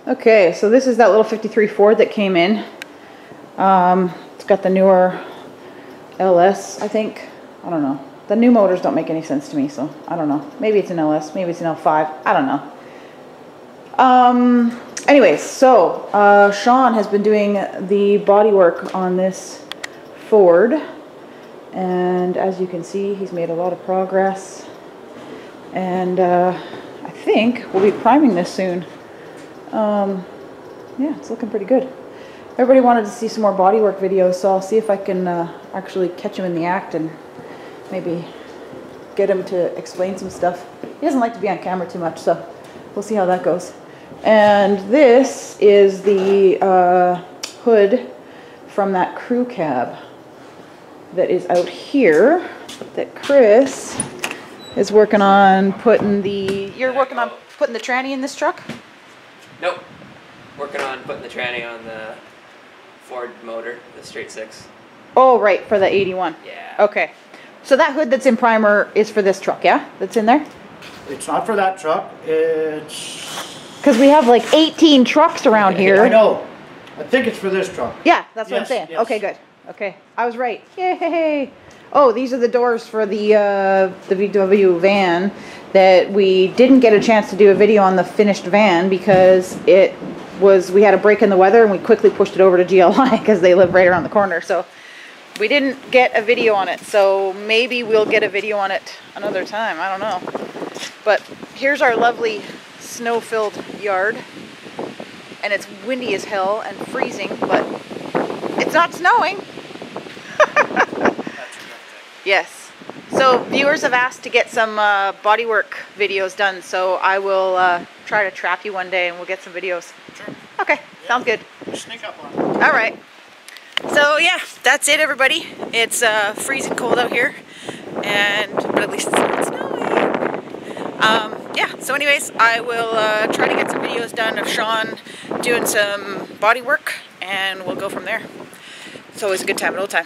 Okay, so this is that little 53 Ford that came in. It's got the newer LS, I think. I don't know. The new motors don't make any sense to me, so I don't know. Maybe it's an LS, maybe it's an L5. I don't know. Anyways, so Sean has been doing the body work on this Ford, and as you can see, he's made a lot of progress. And I think we'll be priming this soon. Yeah, it's looking pretty good. Everybody wanted to see some more bodywork videos, so I'll see if I can actually catch him in the act and maybe get him to explain some stuff. He doesn't like to be on camera too much, so we'll see how that goes. And this is the hood from that crew cab that is out here that Chris is working on putting the... You're working on putting the tranny in this truck? Nope. Working on putting the tranny on the Ford motor, the straight six. Oh, right, for the 81. Yeah. Okay. So that hood that's in primer is for this truck, yeah? That's in there? It's not for that truck. It's... Because we have like 18 trucks around here. I know. I think it's for this truck. Yeah, that's what I'm Yes, saying. yes. Okay, good. Okay, I was right. Yay! Oh, these are the doors for the VW van that we didn't get a chance to do a video on the finished van because we had a break in the weather and we quickly pushed it over to GLI because they live right around the corner. So we didn't get a video on it. So maybe we'll get a video on it another time. I don't know. But here's our lovely snow-filled yard. And it's windy as hell and freezing, but it's not snowing. Yes. So viewers have asked to get some bodywork videos done, so I will try to trap you one day and we'll get some videos. Sure. Okay, yeah. Sounds good. Sneak up on it. All right. So yeah, that's it, everybody. It's freezing cold out here, but at least it's not snowing. Yeah, so anyways, I will try to get some videos done of Sean doing some body work, and we'll go from there. It's always a good time, an old time.